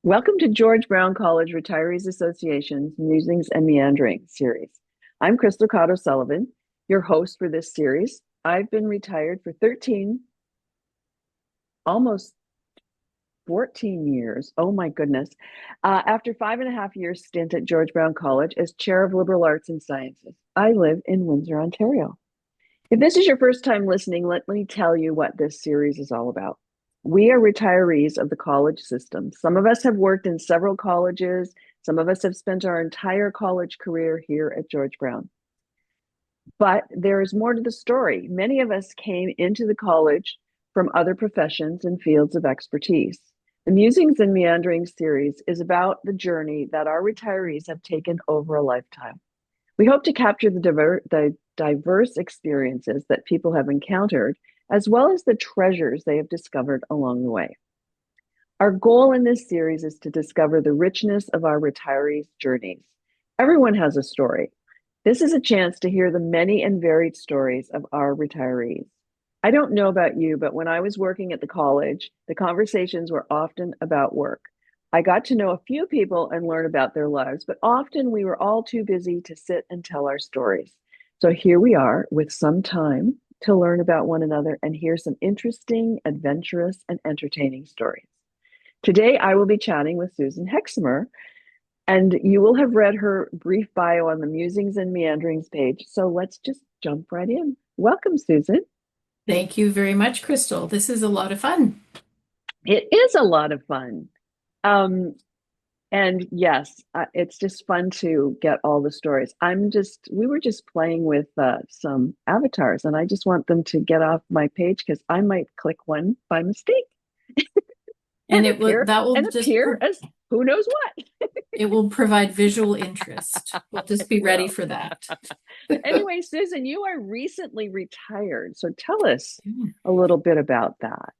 Welcome to George Brown College Retirees Association's Musings and Meanderings series. I'm Crystal Cotto Sullivan, your host for this series. I've been retired for 13, almost 14 years. Oh my goodness. After 5.5 years stint at George Brown College as Chair of Liberal Arts and Sciences. I live in Windsor, Ontario. If this is your first time listening, let me tell you what this series is all about. We are retirees of the college system. Some of us have worked in several colleges. Some of us have spent our entire college career here at George Brown. But there is more to the story. Many of us came into the college from other professions and fields of expertise. The Musings and Meanderings series is about the journey that our retirees have taken over a lifetime. We hope to capture the diverse experiences that people have encountered, as well as the treasures they have discovered along the way. Our goal in this series is to discover the richness of our retirees' journeys. Everyone has a story. This is a chance to hear the many and varied stories of our retirees. I don't know about you, but when I was working at the college, the conversations were often about work. I got to know a few people and learn about their lives, but often we were all too busy to sit and tell our stories. So here we are with some time to learn about one another and hear some interesting, adventurous, and entertaining stories. Today, I will be chatting with Susan Heximer, and you will have read her brief bio on the Musings and Meanderings page. So let's just jump right in. Welcome, Susan. Thank you very much, Crystal. This is a lot of fun. It is a lot of fun. Um, and yes, it's just fun to get all the stories. We were just playing with some avatars, and I just want them to get off my page because I might click one by mistake And it will that will and just appear as who knows what. it will provide visual interest. We'll just be ready Well, for that. anyway, Susan, you are recently retired, so tell us a little bit about that.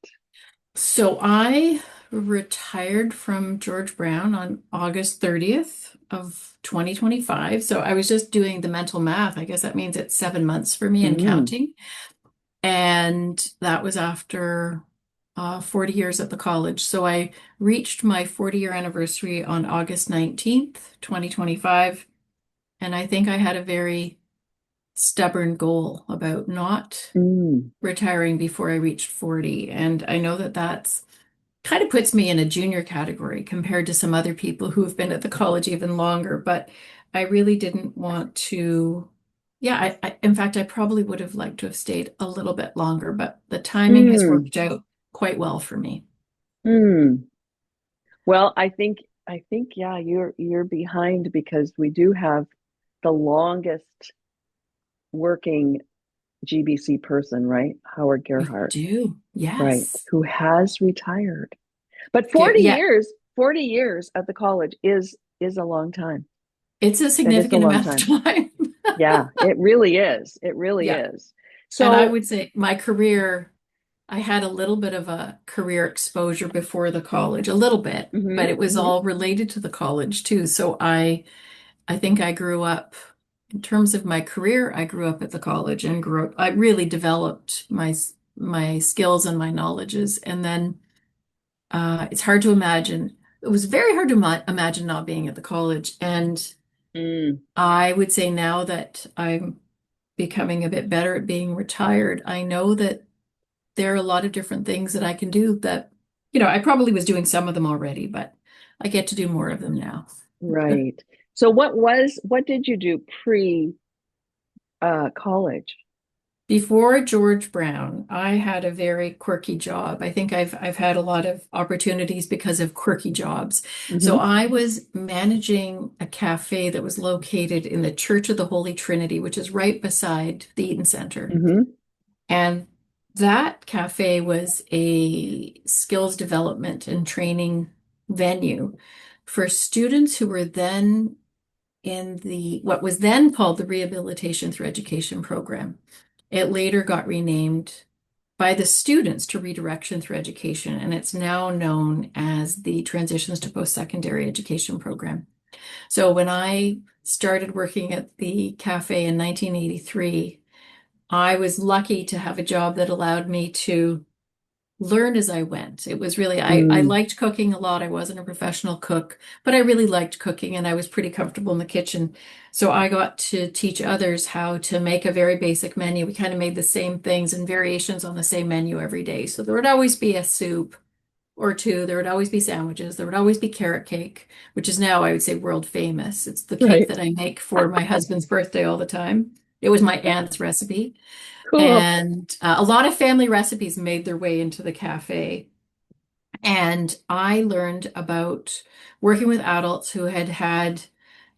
So I retired from George Brown on August 30th of 2025. So I was just doing the mental math. I guess that means it's 7 months for me and Mm, counting. And that was after 40 years at the college. So I reached my 40-year anniversary on August 19th, 2025. And I think I had a very stubborn goal about not mm, retiring before I reached 40. And I know that that's kind of puts me in a junior category compared to some other people who have been at the college even longer. But I really didn't want to. Yeah, in fact, I probably would have liked to have stayed a little bit longer, but the timing has mm, worked out quite well for me. mm. Well, I think yeah, you're behind because we do have the longest working GBC person, right? Howard We Gerhardt, do. right, Yes. who has retired. But Yeah, 40 years at the college is a long time. it's a That is a significant long amount time. of time. Yeah, it really is. It really Yeah. is. And I So, would say my career, I had a little bit of a career exposure before the college, a little bit, hmm but it was hmm all related to the college too. So I think I grew up in terms of my career, I grew up at the college and grew up, I really developed my skills and my knowledges. And then it's hard to imagine. It was very hard to imagine not being at the college. And mm, I would say now that I'm becoming a bit better at being retired, I know that there are a lot of different things that I can do that, I probably was doing some of them already, but I get to do more of them now. right. So what did you do pre college? Before George Brown, I had a very quirky job. I think I've had a lot of opportunities because of quirky jobs. So hmm I was managing a cafe that was located in the Church of the Holy Trinity, which is right beside the Eaton Center. hmm And that cafe was a skills development and training venue for students who were then in the what was then called the Rehabilitation Through Education program. It later got renamed by the students to Redirection Through Education, and it's now known as the Transitions to Post-Secondary Education program. So when I started working at the cafe in 1983, I was lucky to have a job that allowed me to learn as I went. It was really, I Mm, liked cooking a lot. I wasn't a professional cook, but I really liked cooking and I was pretty comfortable in the kitchen. So I got to teach others how to make a very basic menu. We kind of made the same things and variations on the same menu every day. So there would always be a soup or two. There would always be sandwiches. There would always be carrot cake, which is now, I would say, world famous. It's the cake right. that I make for my husband's birthday all the time. It was my aunt's recipe. Cool. And a lot of family recipes made their way into the cafe. And I learned about working with adults who had had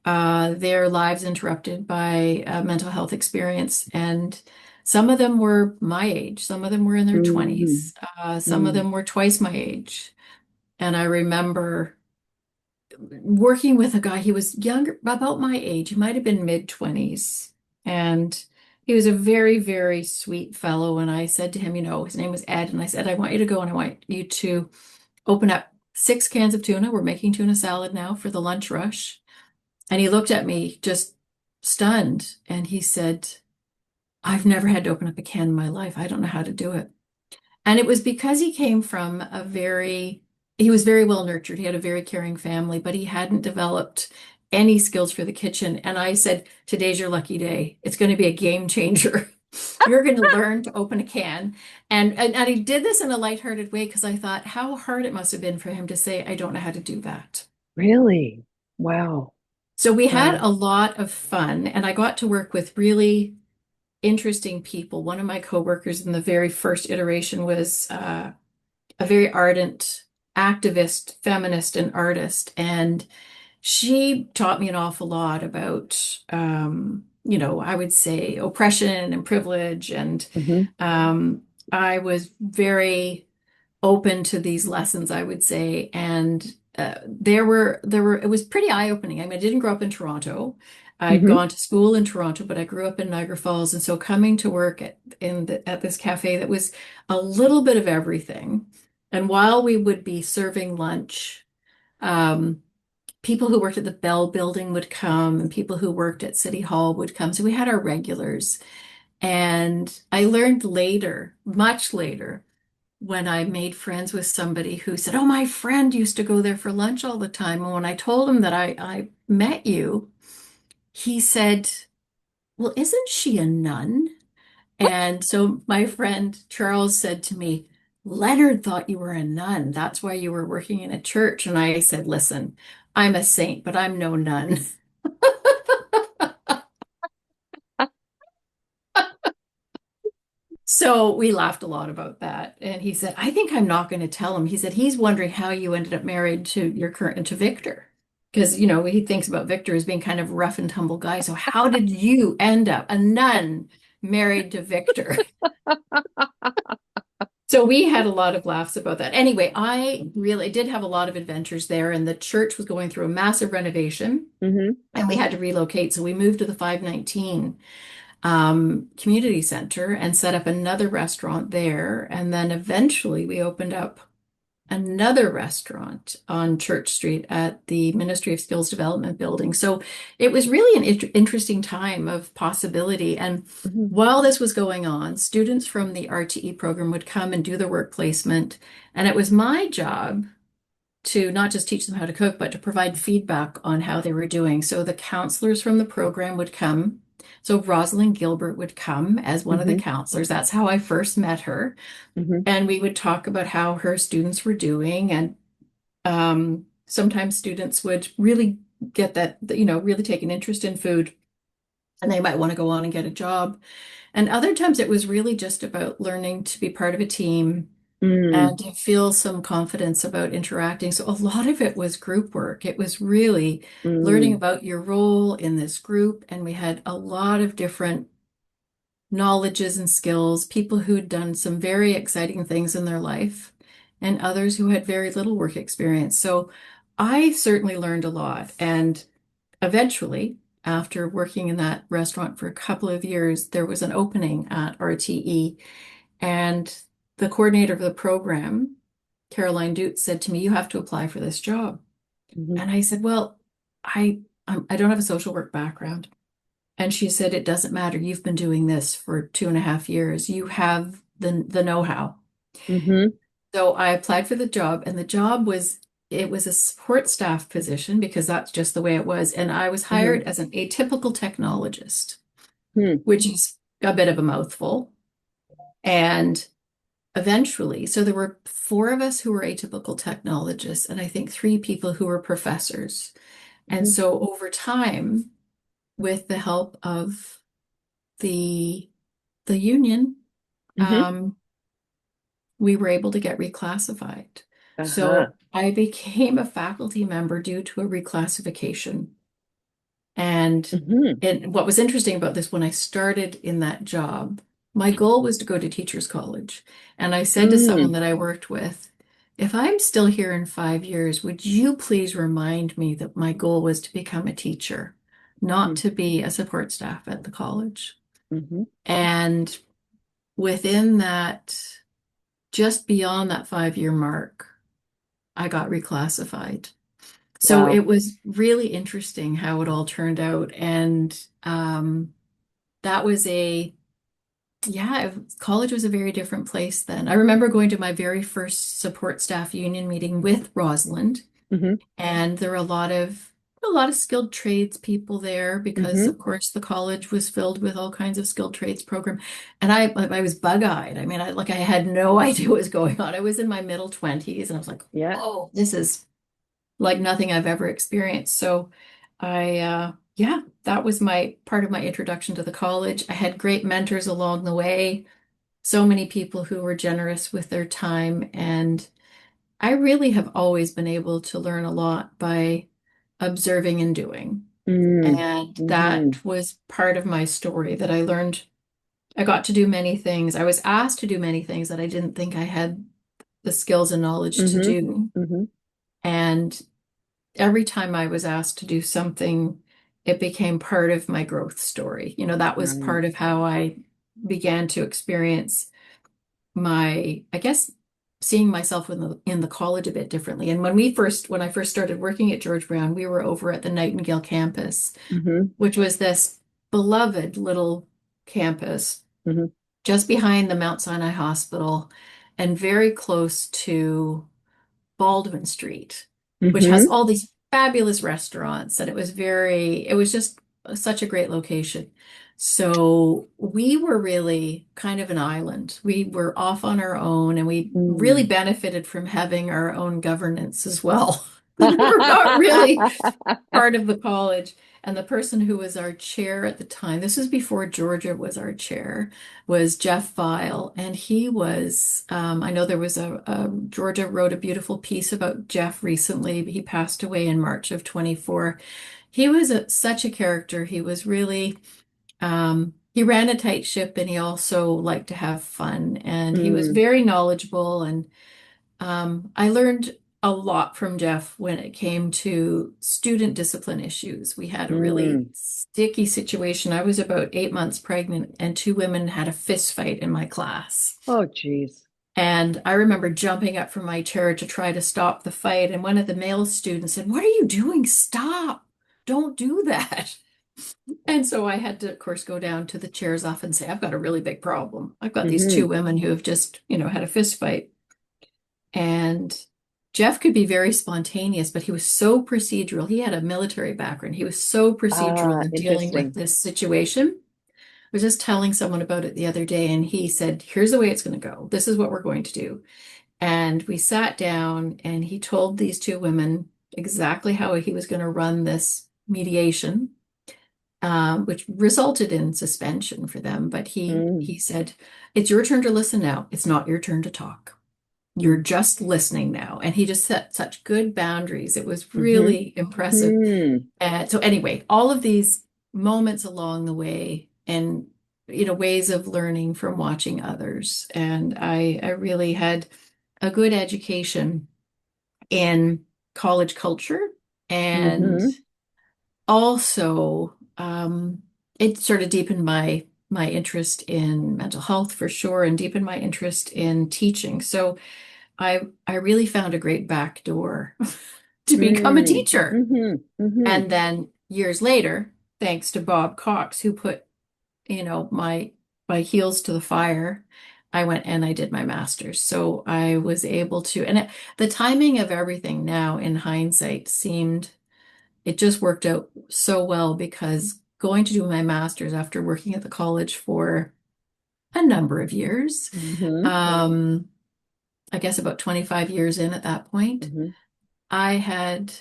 their lives interrupted by a mental health experience. And some of them were my age, some of them were in their Mm, 20s, some of mm, them were twice my age. And I remember working with a guy, he was younger, about my age, he might have been mid-20s. And he was a very, very sweet fellow. And I said to him, his name was Ed, and I said, I want you to go and I want you to open up 6 cans of tuna. We're making tuna salad now for the lunch rush. And he looked at me just stunned and he said, I've never had to open up a can in my life. I don't know how to do it. And it was because he came from he was very well nurtured. He had a very caring family, but he hadn't developed any skills for the kitchen. And I said, today's your lucky day. It's going to be a game changer. You're going to learn to open a can. And he did this in a lighthearted way because I thought how hard it must have been for him to say, I don't know how to do that. really? Wow. So we had Wow. a lot of fun, and I got to work with really interesting people. One of my coworkers in the very first iteration was a very ardent activist, feminist, and artist. And she taught me an awful lot about, I would say oppression and privilege. And Hmm. um, I was very open to these lessons, I would say. And it was pretty eye-opening. I mean, I didn't grow up in Toronto. I'd Hmm. gone to school in Toronto, but I grew up in Niagara Falls. And so coming to work at this cafe that was a little bit of everything. And while we would be serving lunch, um, people who worked at the Bell Building would come and people who worked at City Hall would come. So we had our regulars. And I learned later, much later, when I made friends with somebody who said, oh, my friend used to go there for lunch all the time. And when I told him that I met you, he said, well, isn't she a nun? And so my friend Charles said to me, Leonard thought you were a nun. That's why you were working in a church. And I said, listen, I'm a saint, but I'm no nun. So we laughed a lot about that. And he said, I think I'm not going to tell him. He said, he's wondering how you ended up married to your current, to Victor. Because, he thinks about Victor as being kind of rough and tumble guy. So how did you end up a nun married to Victor? So we had a lot of laughs about that. Anyway, I really did have a lot of adventures there, and the church was going through a massive renovation, Hmm. and we had to relocate. So we moved to the 519 community center and set up another restaurant there. And then eventually we opened up another restaurant on Church Street at the Ministry of Skills Development building. So it was really an interesting time of possibility. And Hmm. while this was going on, students from the RTE program would come and do their work placement. And it was my job to not just teach them how to cook, but to provide feedback on how they were doing. So the counselors from the program would come. So Rosalind Gilbert would come as one of the Hmm. counselors. That's how I first met her. Hmm. And we would talk about how her students were doing. And sometimes students would really get that, really take an interest in food and they might want to go on and get a job. And other times it was really just about learning to be part of a team Mm, and to feel some confidence about interacting. So a lot of it was group work. It was really learning mm, about your role in this group. And we had a lot of different knowledges and skills, people who'd done some very exciting things in their life, and others who had very little work experience. So I certainly learned a lot. And eventually, after working in that restaurant for a couple of years, there was an opening at RTE, and the coordinator of the program, Caroline Dutz, said to me, you have to apply for this job. mhm. And I said, well, I don't have a social work background. And she said, it doesn't matter. You've been doing this for 2.5 years. You have the know-how. Mhm. So I applied for the job, and the job was it was a support staff position because that's just the way it was. And I was hired Hmm. as an atypical technologist, Hmm. which is a bit of a mouthful. And eventually, so there were four of us who were atypical technologists, and I think three people who were professors. And Hmm. so over time, with the help of the the union, Hmm. um, we were able to get reclassified. Uh-huh. So I became a faculty member due to a reclassification. And Hmm. what was interesting about this, when I started in that job, my goal was to go to teachers college. And I said to someone Mm. that I worked with, if I'm still here in 5 years, would you please remind me that my goal was to become a teacher, not to be a support staff at the college? Mm-hmm. And within that, just beyond that 5 year mark, I got reclassified. So Wow. it was really interesting how it all turned out. And that was college was a very different place then. I remember going to my very first support staff union meeting with Rosalind, Hmm. and there were a lot of skilled trades people there because, Hmm. of course, the college was filled with all kinds of skilled trades program. And I was bug-eyed. I mean, I had no idea what was going on. I was in my middle 20s, and I was like, Yeah. "Whoa, this is like nothing I've ever experienced." So yeah, that was my part of my introduction to the college. I had great mentors along the way, so many people who were generous with their time, and I really have always been able to learn a lot by observing and doing. Mm. And Hmm. that was part of my story that I learned. I got to do many things. I was asked to do many things that I didn't think I had the skills and knowledge to Hmm. do. Hmm. And every time I was asked to do something, it became part of my growth story. That was Right. part of how I began to experience I guess, seeing myself in the college a bit differently. And when I first started working at George Brown, we were over at the Nightingale campus, Hmm. which was this beloved little campus Hmm. just behind the Mount Sinai Hospital and very close to Baldwin Street, which has Hmm. all these fabulous restaurants, and it was just such a great location. So we were really kind of an island. We were off on our own, and we really Mm. benefited from having our own governance as well. We were not really part of the college. And the person who was our chair at the time, this was before Georgia was our chair, was Jeff Vile. And I know there was Georgia wrote a beautiful piece about Jeff recently. He passed away in March of 24. He was such a character. He was really, he ran a tight ship, and he also liked to have fun. And he was Mm. very knowledgeable, and I learned a lot from Jeff when it came to student discipline issues. We had a really Mm. sticky situation. I was about 8 months pregnant, and two women had a fist fight in my class. Oh, geez. And I remember jumping up from my chair to try to stop the fight. And one of the male students said, "What are you doing? Stop. Don't do that." And so I had to, of course, go down to the chair's office and say, "I've got a really big problem. I've got these two Hmm. women who have just, had a fist fight." And Jeff could be very spontaneous, but he was so procedural. He had a military background. He was so Ah, procedural in dealing with interesting. this situation. I was just telling someone about it the other day, and he said, "Here's the way it's going to go. This is what we're going to do." And we sat down, and he told these two women exactly how he was going to run this mediation, which resulted in suspension for them. But he Mm. he said, "It's your turn to listen now. It's not your turn to talk. You're Mm. just listening now." And he just set such good boundaries. It was Hmm. really impressive. Hmm. And so anyway, all of these moments along the way, and ways of learning from watching others. And I really had a good education in college culture, and Hmm. also it sort of deepened my interest in mental health for sure, and deepened my interest in teaching. So I really found a great back door to become a Mm. teacher. Hmm. Hmm. And then years later, thanks to Bob Cox, who put, my heels to the fire, I went and I did my master's. So I was able to, and the timing of everything now in hindsight seemed, it just worked out so well because going to do my master's after working at the college for a number of years, Mm-hmm. um, I guess about 25 years in at that point, Mm-hmm. I had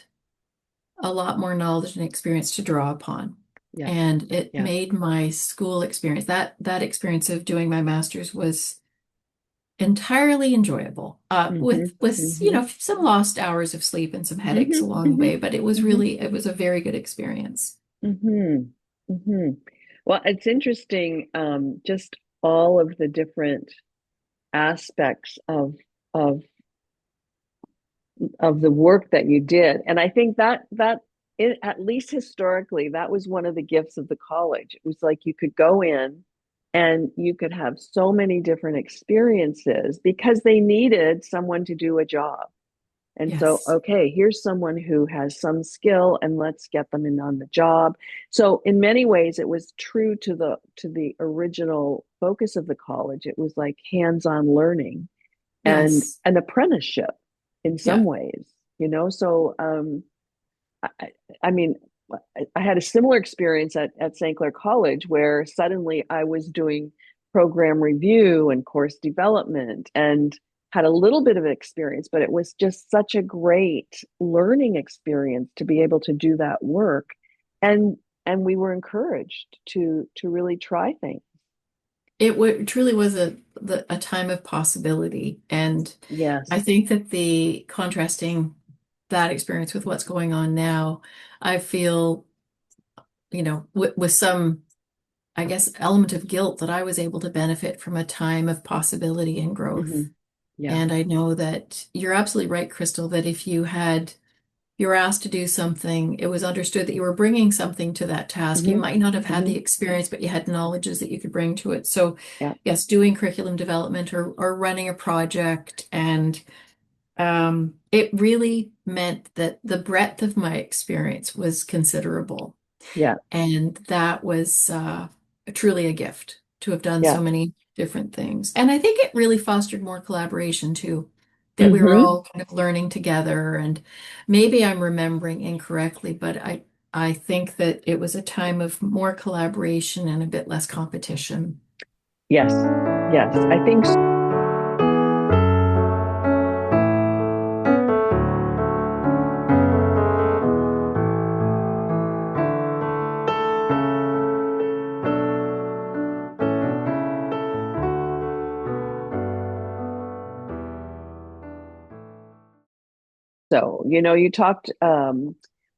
a lot more knowledge and experience to draw upon. Yeah. And it Yeah. made my school experience, that experience of doing my master's was entirely enjoyable. Mm-hmm. With Mm-hmm. some lost hours of sleep and some headaches Mm-hmm. along the Mm-hmm. way, but it was Mm-hmm. really, it was a very good experience. Mm-hmm. Mm-hmm. Well, it's interesting, just all of the different aspects of of the work that you did. And I think that it, at least historically, that was one of the gifts of the college. It was like you could go in and you could have so many different experiences because they needed someone to do a job. And so, Yes. okay, here's someone who has some skill and let's get them in on the job. So in many ways, it was true to the original focus of the college. It was like hands-on learning and Yes. an apprenticeship in some Yeah. ways, So, I, I mean, I had a similar experience at St. Clair College where suddenly I was doing program review and course development and had a little bit of experience, but it was just such a great learning experience to be able to do that work. And we were encouraged to really try things. Truly was a time of possibility. And I Yes. think that the contrasting that experience with what's going on now, I feel, with some, I guess, element of guilt that I was able to benefit from a time of possibility and Hmm. growth. Yeah. And I know that you're absolutely right, Crystal, that if you were asked to do something, it was understood that you were bringing something to that task. You Hmm. might not have had Hmm. the experience, but you had knowledges that you could bring to it. So, Yeah. yes, doing curriculum development or running a project, and it really meant that the breadth of my experience was considerable. Yeah. And that was truly a gift to have done Yeah. so many different things. And I think it really fostered more collaboration too, that we were Hmm. all kind of learning together. And maybe I'm remembering incorrectly, but I think that it was a time of more collaboration and a bit less competition. Yes. Yes. I think so.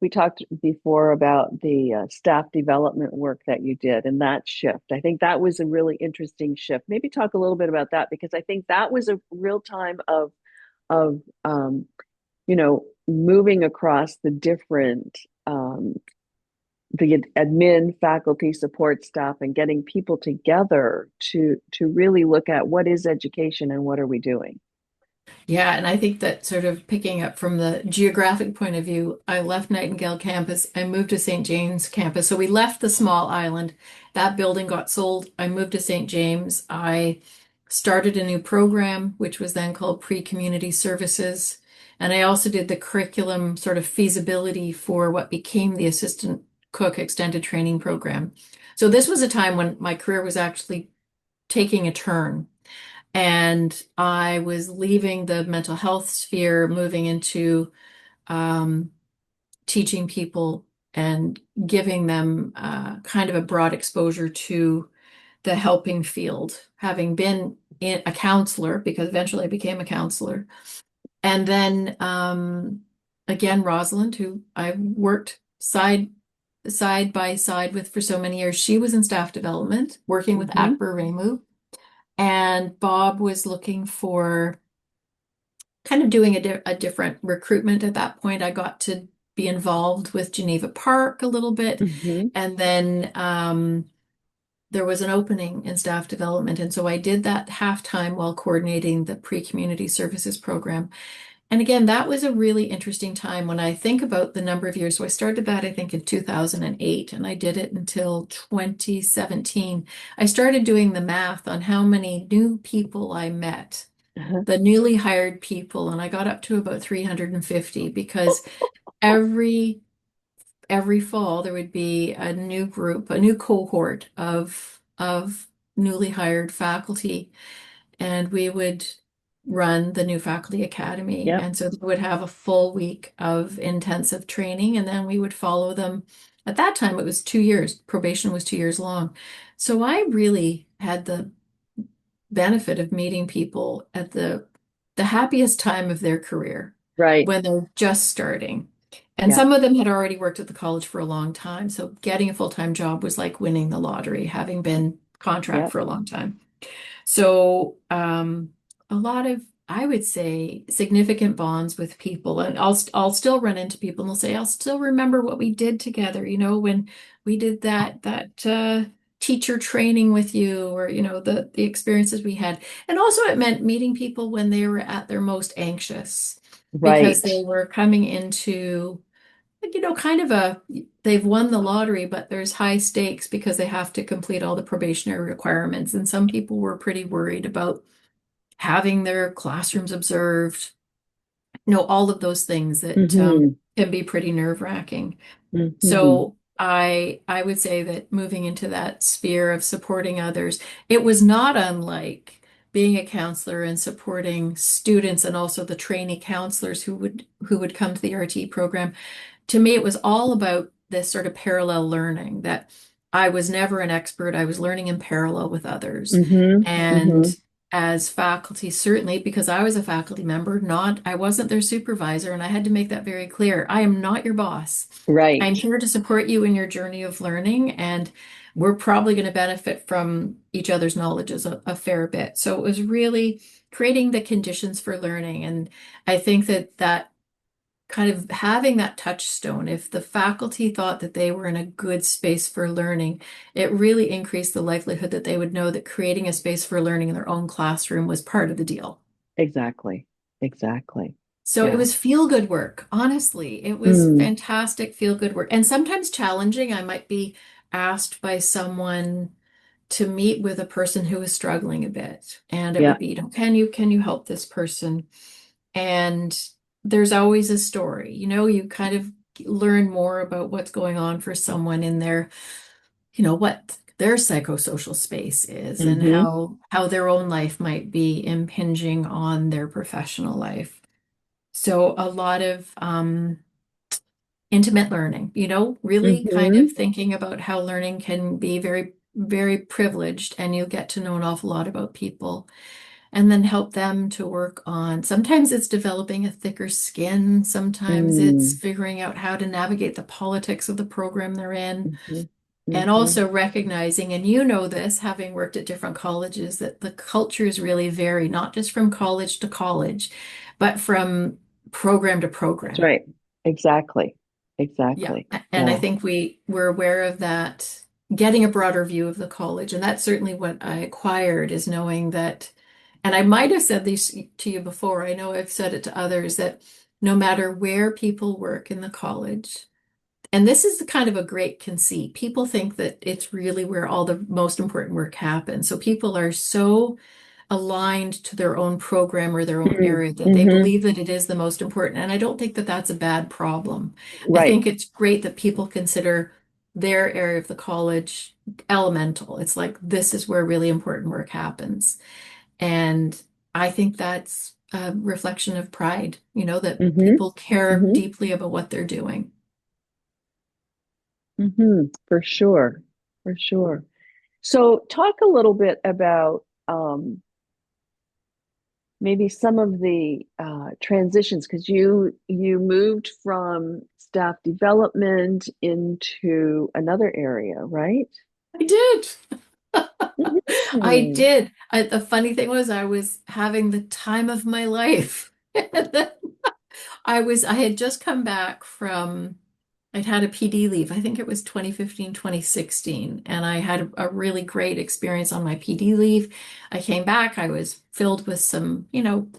We talked before about the staff development work that you did and that shift. I think that was a really interesting shift. Maybe talk a little bit about that because I think that was a real time of moving across the different the admin, faculty, support staff, and getting people together to really look at what is education and what are we doing. Yeah, and I think that sort of picking up from the geographic point of view, I left Nightingale Campus. I moved to St. James Campus. So we left the small island. That building got sold. I moved to St. James. I started a new program, which was then called Pre-Community Services. And I also did the curriculum sort of feasibility for what became the Assistant Cook Extended Training Program. So this was a time when my career was actually taking a turn. And I was leaving the mental health sphere, moving into um, teaching people and giving them kind of a broad exposure to the helping field, having been a counselor, because eventually I became a counselor. And then again, Rosalind, who I worked side by side with for so many years, she was in staff development, working with Hmm. Akbar Remu. And Bob was looking for kind of doing a different recruitment at that point. I got to be involved with Geneva Park a little bit. Hmm. And then there was an opening in staff development. And so I did that half time while coordinating the pre-community services program. And again, that was a really interesting time when I think about the number of years. So I started that, I think, in 2008, and I did it until 2017. I started doing the math on how many new people I met, Uh-huh. the newly hired people, and I got up to about 350 because every every fall there would be a new group, a new cohort of newly hired faculty, and we would run the new faculty academy. Yep. And so they would have a full week of intensive training, and then we would follow them. At that time, it was 2 years. Probation was 2 years long. So I really had the benefit of meeting people at the happiest time of their career Right. when they're just starting. And Yep. some of them had already worked at the college for a long time. So getting a full-time job was like winning the lottery, having been contract Yep. for a long time. So, a lot of, I would say, significant bonds with people, and I'll still run into people, and they'll say, "I'll still remember what we did together. When we did that teacher training with you, or the experiences we had." And also, it meant meeting people when they were at their most anxious, because Right. they were coming into like, kind of they've won the lottery, but there's high stakes because they have to complete all the probationary requirements. And some people were pretty worried about having their classrooms observed, all of those things that Mm-hmm. can be pretty nerve-wracking. Mm-hmm. So I would say that moving into that sphere of supporting others, it was not unlike being a counselor and supporting students and also the trainee counselors who would come to the RT program. To me, it was all about this sort of parallel learning, that I was never an expert. I was learning in parallel with others. Mm-hmm. Mm-hmm. And as faculty, certainly because I was a faculty member, I wasn't their supervisor, and I had to make that very clear. I am not your boss. I'm Right. here to support you in your journey of learning, and we're probably going to benefit from each other's knowledge a fair bit. So it was really creating the conditions for learning. And I think that kind of having that touchstone, if the faculty thought that they were in a good space for learning, it really increased the likelihood that they would know that creating a space for learning in their own classroom was part of the deal. Exactly. Exactly. So it Yeah. was feel good work. Honestly, it was Mm. fantastic feel good work, and sometimes challenging. I might be asked by someone to meet with a person who is struggling a bit, and it Yeah. would be, can you help this person? And there's always a story. You kind of learn more about what's going on for someone in what their psychosocial space is, and Mm-hmm. how their own life might be impinging on their professional life. So a lot of intimate learning, really kind Mm-hmm. of thinking about how learning can be very, very privileged, and you get to know an awful lot about people, and then help them to work on. Sometimes it's developing a thicker skin, sometimes it's Mm. figuring out how to navigate the politics of the program they're in, Mm-hmm. and Mm-hmm. also recognizing, and you know this, having worked at different colleges, that the cultures really vary, not just from college to college, but from program to That's program. right. Exactly. Yeah. Exactly. And I Yeah. think we're aware of that, getting a broader view of the college. And that's certainly what I acquired, is knowing that, and I might have said this to you before, I know I've said it to others, that no matter where people work in the college, and this is kind of a great conceit, people think that it's really where all the most important work happens. So people are so aligned to their own program or their own Mm. area that they Mm-hmm. believe that it is the most important. And I don't think that that's a bad problem. I Right. think it's great that people consider their area of the college elemental. It's like, this is where really important work happens. And I think that's a reflection of pride, that Mm-hmm. people care Mm-hmm. deeply about what they're doing. Mm-hmm. For sure. For sure. So talk a little bit about maybe some of the transitions, because you moved from staff development into another area, right? I did. I Mhm. did. The funny thing was, I was having the time of my life. And then I had just come back from, I'd had a PD leave. I think it was 2015, 2016, and I had a really great experience on my PD leave. I came back, I was filled with some,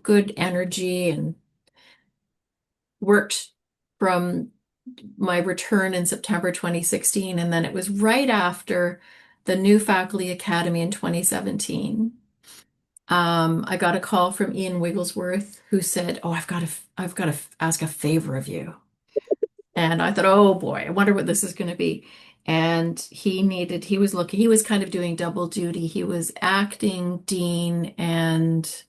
good energy, and worked from my return in September 2016, and then it was right after the new faculty academy in 2017. I got a call from Ian Wigglesworth who said, "Oh, I've got to ask a favor of you." And I thought, "Oh boy, I wonder what this is going to be." And he was kind of doing double duty. He was acting dean and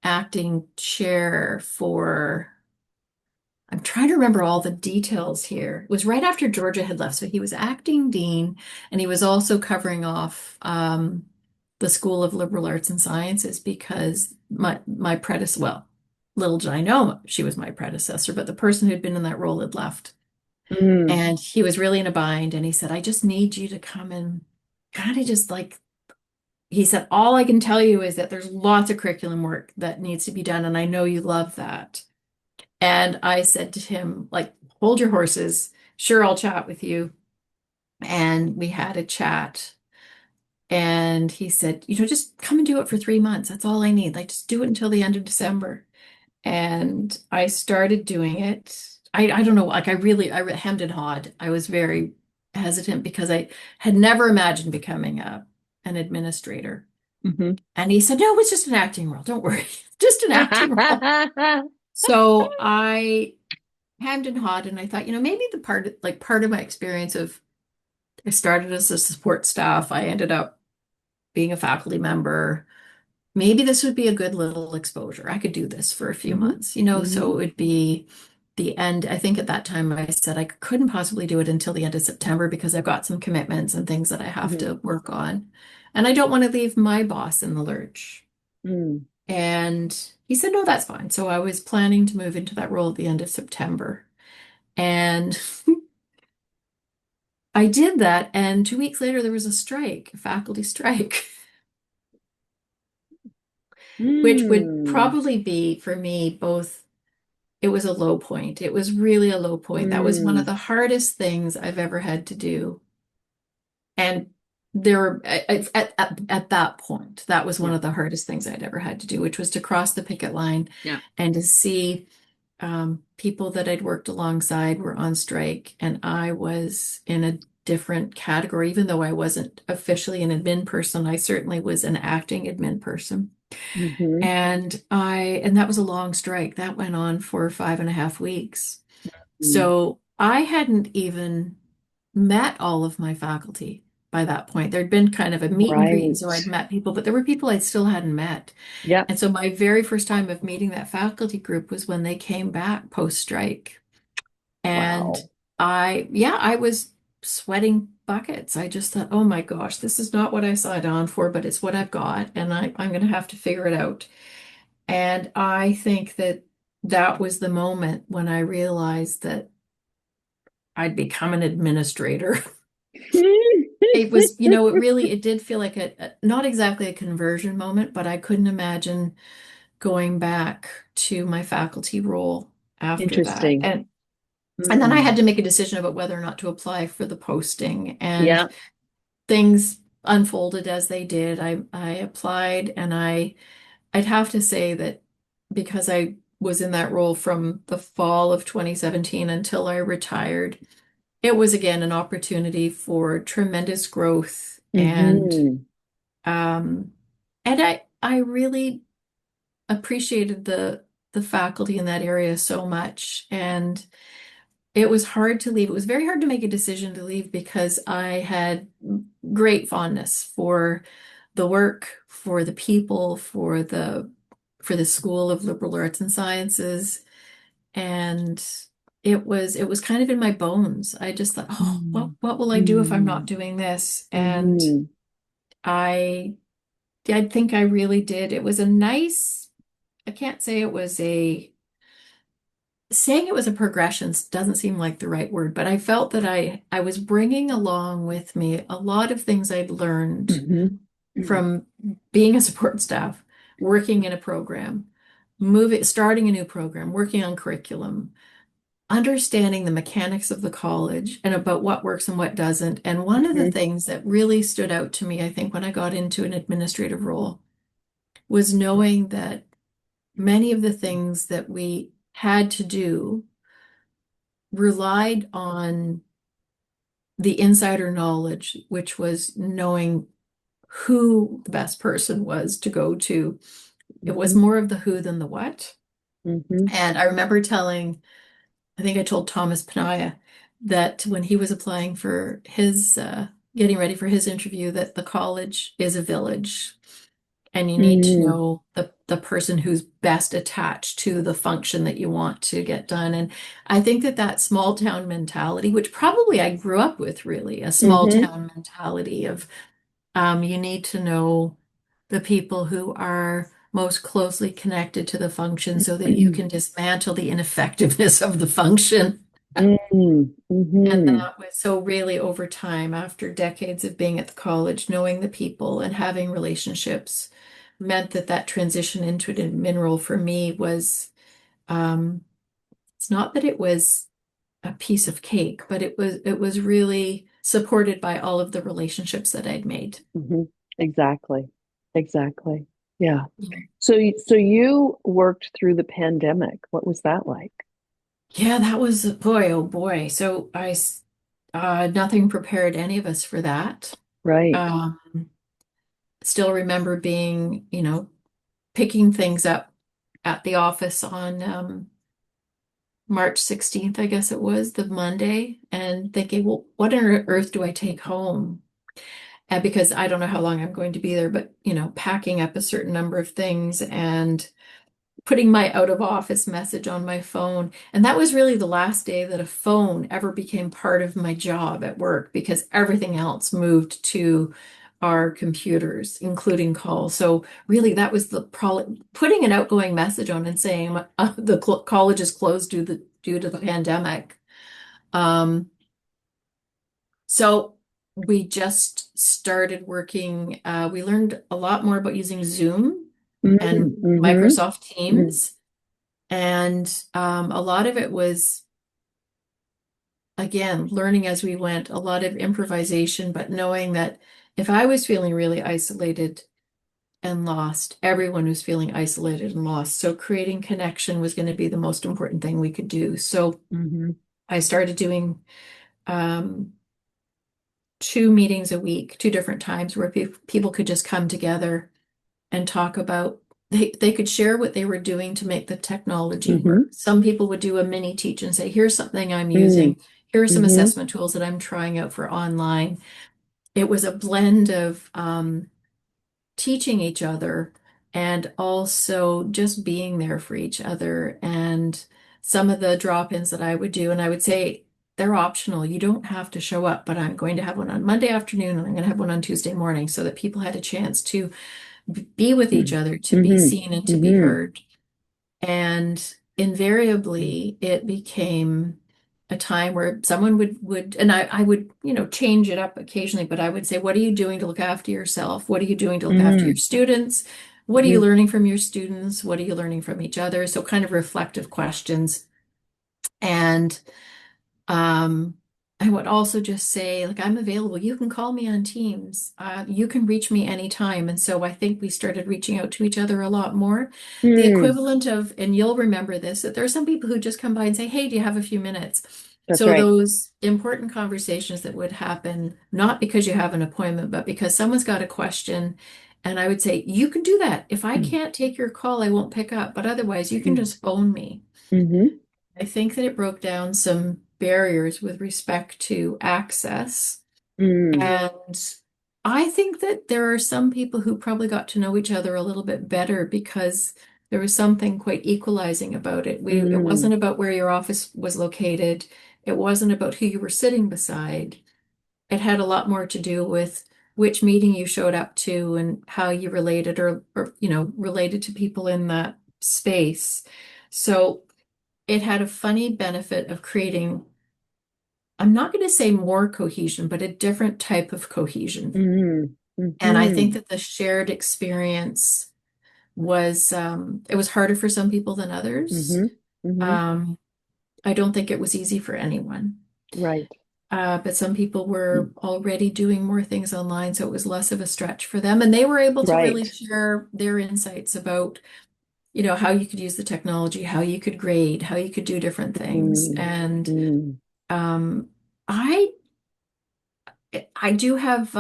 acting chair for, I'm trying to remember all the details here. It was right after Georgia had left. So he was acting dean and he was also covering off the School of Liberal Arts and Sciences because my predecessor, well, little did I know she was my predecessor, but the person who'd been in that role had left. Mm. And he was really in a bind. And he said, "I just need you to come and kind of just like," he said, "all I can tell you is that there's lots of curriculum work that needs to be done. And I know you love that." And I said to him, like, "Hold your horses. Sure, I'll chat with you." And we had a chat. And he said, "Just come and do it for 3 months. That's all I need. Like, just do it until the end of December." And I started doing it. I don't know, like I hemmed and hawed. I was very hesitant because I had never imagined becoming an administrator. Hmm. And he said, "No, it's just an acting role. Don't worry. Just an acting role." So I hemmed and hawed, and I thought, maybe part of my experience of I started as a support staff, I ended up being a faculty member. Maybe this would be a good little exposure. I could do this for a few Hmm. months, Hmm. so it would be the end. I think at that time I said I couldn't possibly do it until the end of September because I've got some commitments and things that I have Hmm. to work on. And I don't want to leave my boss in the lurch. Mm. And he said, "No, that's fine." So I was planning to move into that role at the end of September. And I did that. And 2 weeks later, there was a strike, a faculty strike, which would Mm. probably be for me both. It was a low point. It was really a low point. That was one of Mm. the hardest things I've ever had to do. And at that point, that was one Yeah. of the hardest things I'd ever had to do, which was to cross the picket line Yeah. and to see people that I'd worked alongside were on strike, and I was in a different category. Even though I wasn't officially an admin person, I certainly was an acting admin person. Hmm. And that was a long strike. That went on for 5.5 weeks. Mm. So I hadn't even met all of my faculty by that point. There'd been kind of a meet and greet, and so I'd Right. met people, but there were people I still hadn't met. Yep. And so my very first time of meeting that faculty group was when they came back post-strike. And Wow. yeah, I was sweating buckets. I just thought, "Oh my gosh, this is not what I signed on for, but it's what I've got, and I'm going to have to figure it out." And I think that that was the moment when I realized that I'd become an administrator. It was, it did feel like not exactly a conversion moment, but I couldn't imagine going back to my faculty role after that. Interesting. And then I Mm. had to make a decision about whether or not to apply for the posting, and Yeah. things unfolded as they did. I applied, and I'd have to say that because I was in that role from the fall of 2017 until I retired, it was again an opportunity for tremendous growth, Hmm. um, and I really appreciated the faculty in that area so much. And it was hard to leave. It was very hard to make a decision to leave because I had great fondness for the work, for the people, for the School of Liberal Arts and Sciences, and it was kind of in my bones. I just thought, "Oh, Mm. what will I do if I'm not Mm. doing this?" And Hmm. I I think I really did. It was a nice, I can't say it was a saying it was a progression doesn't seem like the right word, but I felt that I was bringing along with me a lot of things I'd learned Hmm. from being a support staff, working in a program, starting a new program, working on curriculum, understanding the mechanics of the college and about what works and what doesn't. And one of the Hmm. things that really stood out to me, I think, when I got into an administrative role was knowing that many of the things that we had to do relied on the insider knowledge, which was knowing who the best person was to go to. It was Mm-hmm. more of the who than the what. Mm-hmm. And I remember telling, I think I told Thomas Panaya that when he was applying for his, getting ready for his interview, that the college is a village and you need to Mm-hmm. know the person who's best attached to the function that you want to get done. And I think that that small town mentality, which probably I grew up with really, a small Mm-hmm. town mentality of you need to know the people who are most closely connected to the function so that you can dismantle the ineffectiveness of the function. Mm-hmm. And Mm-hmm. that was so really over time, after decades of being at the college, knowing the people and having relationships meant that that transition into a mineral for me was, um, it's not that it was a piece of cake, but it was really supported by all of the relationships that I'd made. Mm-hmm. Exactly. Exactly. Yeah. Yeah. So you worked through the pandemic. What was that like? Yeah, that was boy, oh boy. So nothing prepared any of us for that. Right. Um, Still remember being, picking things up at the office on March 16th, I guess it was, the Monday, and thinking, well, what on earth do I take home? And because I don't know how long I'm going to be there, but, packing up a certain number of things and putting my out of office message on my phone. And that was really the last day that a phone ever became part of my job at work because everything else moved to our computers, including calls. So really that was the putting an outgoing message on and saying the college is closed due to the pandemic. Um, so we just started working. We learned a lot more about using Zoom and Mm-hmm. Mm-hmm. Microsoft Teams. And a lot of it was, again, learning as we went, a lot of improvisation, but knowing that if I was feeling really isolated and lost, everyone was feeling isolated and lost. So creating connection was going to be the most important thing we could do. So Mm-hmm. I started doing um, 2 meetings a week, 2 different times where people could just come together and talk about they could share what they were doing to make the technology Mm-hmm. work. Some people would do a mini teach and say, here's something I'm Mm-hmm. using. Here are some Mm-hmm. assessment tools that I'm trying out for online. It was a blend of teaching each other and also just being there for each other. And some of the drop-ins that I would do, and I would say they're optional. You don't have to show up, but I'm going to have one on Monday afternoon and I'm going to have one on Tuesday morning so that people had a chance to be with each other, to be Mm-hmm. seen and to be Mm-hmm. heard. And invariably, it became a time where someone would and I would, change it up occasionally, but I would say, what are you doing to look after yourself? What are you doing to look after your Mm-hmm. students? What are you learning from your students? What are you learning from each other? So kind of reflective questions. And um, I would also just say, like, I'm available. You can call me on Teams. You can reach me anytime. And so I think we started reaching out to each other a lot more. The Mm-hmm. equivalent of, and you'll remember this, that there are some people who just come by and say, hey, do you have a few minutes? That's So right. those important conversations that would happen, not because you have an appointment, but because someone's got a question. And I would say, you can do that. If I can't take your call, I won't pick up. But otherwise, you can just phone me. Mm-hmm. I think that it broke down some barriers with respect to access. Mm-hmm. And I think that there are some people who probably got to know each other a little bit better because there was something quite equalizing about it. It Mm-hmm. wasn't about where your office was located. It wasn't about who you were sitting beside. It had a lot more to do with which meeting you showed up to and how you related or related to people in that space. So it had a funny benefit of creating, I'm not going to say more cohesion, but a different type of cohesion. Mm-hmm. And I Mm-hmm. think that the shared experience it was harder for some people than others. Mm-hmm. Mm-hmm. Um, I don't think it was easy for anyone. Right. But some people were already doing more things online, so it was less of a stretch for them. And they were able to really Right. share their insights about how you could use the technology, how you could grade, how you could do different things. Mm, And mm, um, I I do have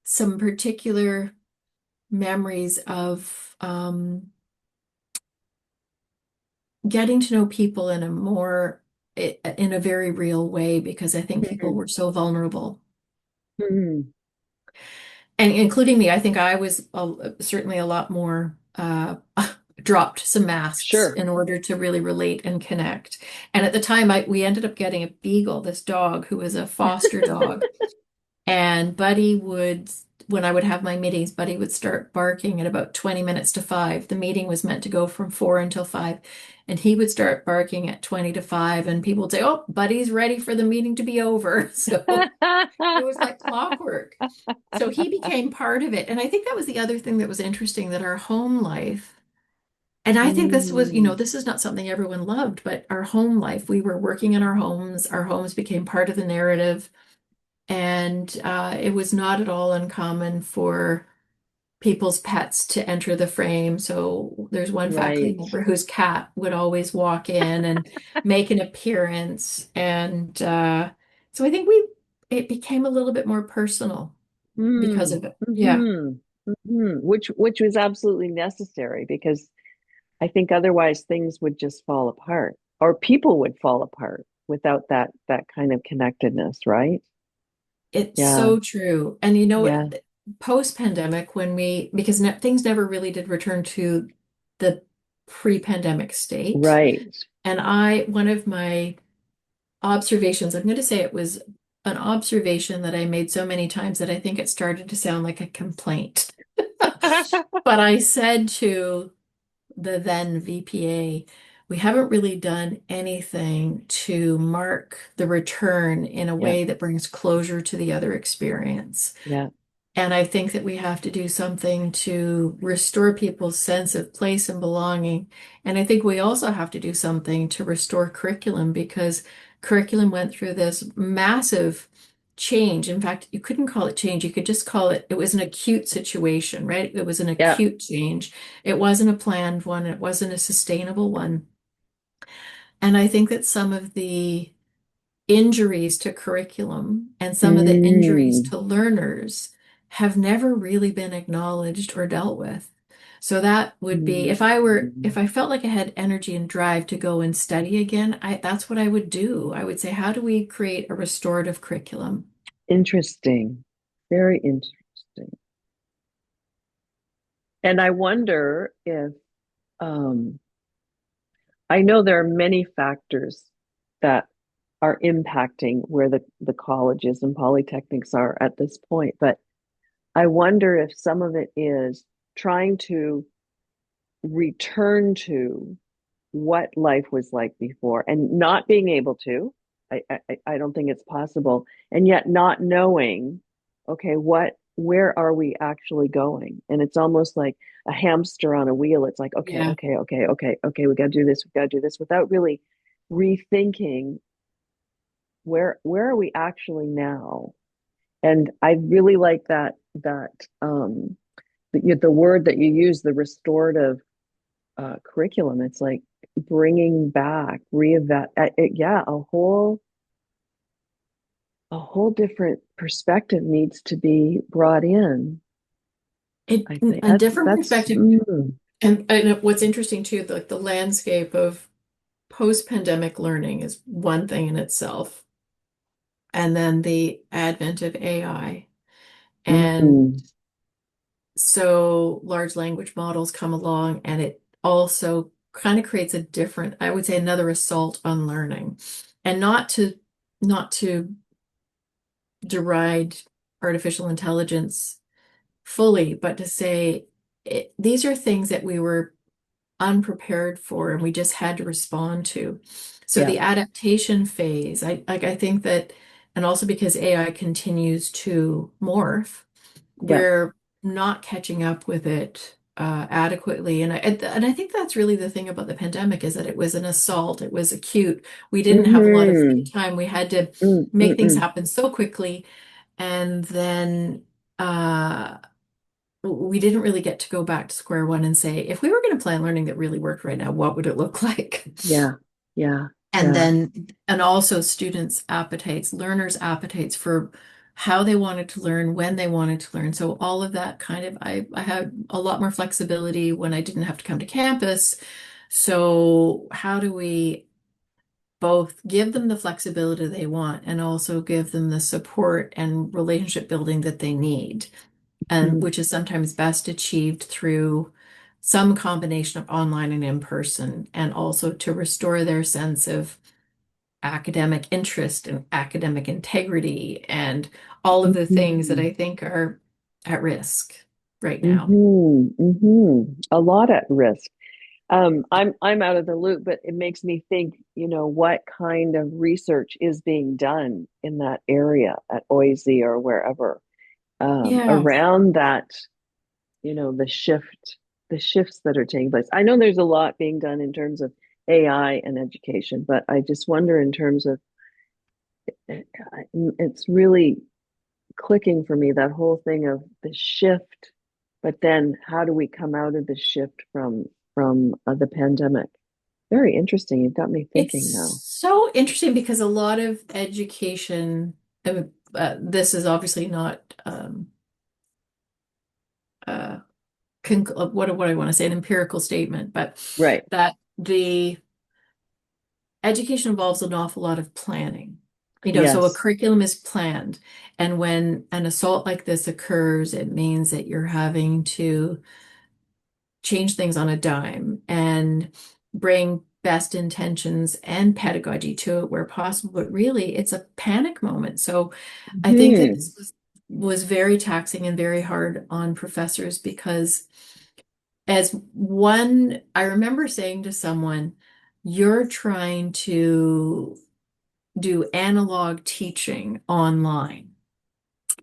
some particular memories of getting to know people in a in a very real way because I think people mm, were so vulnerable. mm. And including me, I think I was certainly a lot more dropped some masks Sure. in order to really relate and connect. And at the time, we ended up getting a beagle, this dog who was a foster dog. And when I would have my meetings, Buddy would start barking at about 20 minutes to 5. The meeting was meant to go from 4 until 5. And he would start barking at 20 to 5. And people would say, "Oh, Buddy's ready for the meeting to be over." So it was like clockwork. So he became part of it. And I think that was the other thing that was interesting that our home life, and I think this was, Mm, this is not something everyone loved, but our home life, we were working in our homes became part of the narrative. And it was not at all uncommon for people's pets to enter the frame. So there's one faculty right. member whose cat would always walk in and make an appearance. And so I think it became a little bit more personal because Mm, of it. Yeah, hmm which was absolutely necessary because I think otherwise things would just fall apart or people would fall apart without that kind of connectedness, right? it's Yeah. so true. And Yeah. post-pandemic, because things never really did return to the pre-pandemic state. Right. And one of my observations, I'm going to say it was an observation that I made so many times that I think it started to sound like a complaint. But I said to the then VPA, we haven't really done anything to mark the return in a Yeah. way that brings closure to the other experience. Yeah. And I think that we have to do something to restore people's sense of place and belonging. And I think we also have to do something to restore curriculum because curriculum went through this massive change. In fact, you couldn't call it change. You could just call it was an acute situation, right? It was an Yeah. acute change. It wasn't a planned one. It wasn't a sustainable one. And I think that some of the injuries to curriculum and some of the injuries Mm, to learners have never really been acknowledged or dealt with. So that would be if mm. I felt like I had energy and drive to go and study again, that's what I would do. I would say, how do we create a restorative curriculum? Interesting. Very interesting. And I wonder if um I know there are many factors that are impacting where the colleges and polytechnics are at this point, but I wonder if some of it is trying to return to what life was like before and not being able to. I don't think it's possible. And yet not knowing, okay, where are we actually going? And it's almost like a hamster on a wheel. It's like, okay, Yeah. okay, okay, okay, okay, we gotta do this, we gotta do this without really rethinking where are we actually now? And I really like the word that you use, the restorative curriculum. It's like bringing back, yeah, a whole different perspective needs to be brought in. I think A that's different that's perspective. And what's interesting too, like the landscape of post-pandemic learning is one thing in itself. And then the advent of AI. And mm, so large language models come along, and it also kind of creates I would say, another assault on learning. And not to deride artificial intelligence fully, but to say these are things that we were unprepared for and we just had to respond to. So yeah, the adaptation phase, I think that, and also because AI continues to morph, yeah. we're not catching up with it adequately. And I think that's really the thing about the pandemic is that it was an assault. It was acute. We didn't have a lot of free Mm, time. We had to mm, make mm, things mm. happen so quickly. And then uh, we didn't really get to go back to square one and say, if we were going to plan learning that really worked right now, what would it look like? Yeah. Yeah. And Yeah. then, and also students' appetites, learners' appetites for how they wanted to learn, when they wanted to learn. So all of that kind of, I had a lot more flexibility when I didn't have to come to campus. So how do we both give them the flexibility they want and also give them the support and relationship building that they need? And Mm. which is sometimes best achieved through some combination of online and in person, and also to restore their sense of academic interest and academic integrity and all of the things that Mhm. I think are at risk right now. Mhm. Mhm. A lot at risk. I'm out of the loop, but it makes me think, what kind of research is being done in that area at OISE or wherever, Yeah. around that, the shifts that are taking place. I know there's a lot being done in terms of AI and education, but I just wonder in terms of it's really clicking for me, that whole thing of the shift, but then how do we come out of the shift from the pandemic? Very interesting. You've got me It's thinking now. so interesting because a lot of education, this is obviously not uh, what I want to say, an empirical statement, but Right. that the education involves an awful lot of planning. So a Yes. curriculum is planned. And when an assault like this occurs, it means that you're having to change things on a dime and bring best intentions and pedagogy to it where possible. But really, it's a panic moment. So I think that Hmm. was very taxing and very hard on professors because I remember saying to someone, you're trying to do analog teaching online.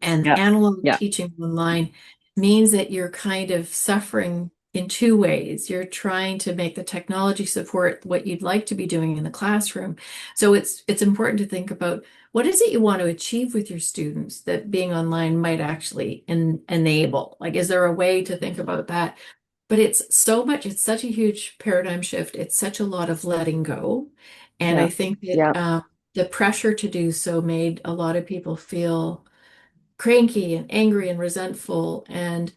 And Yeah. analog Yeah. teaching online means that you're kind of suffering in two ways. You're trying to make the technology support what you'd like to be doing in the classroom. So it's important to think about what is it you want to achieve with your students that being online might actually enable. Like, is there a way to think about that? But it's such a huge paradigm shift. It's such a lot of letting go. And I Yeah. think that Yeah. the pressure to do so made a lot of people feel cranky and angry and resentful. And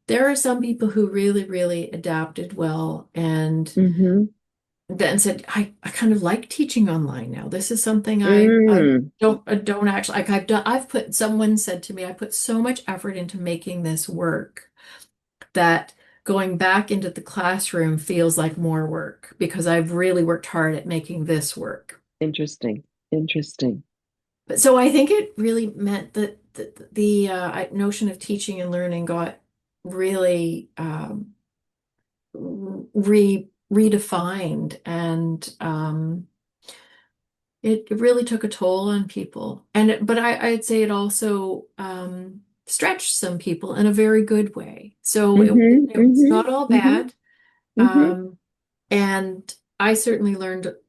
there are some people who really, really adapted well and Mm-hmm. then said, I kind of like teaching online now. This is something I Mm. don't actually like. Someone said to me, I put so much effort into making this work that going back into the classroom feels like more work because I've really worked hard at making this work. Interesting. Interesting. But so I think it really meant that the notion of teaching and learning got really redefined, and it really took a toll on people. But I'd say it also stretched some people in a very good way. So Mm-hmm. it's Mm-hmm. not all Mm-hmm. bad. Mm-hmm. Um, and I certainly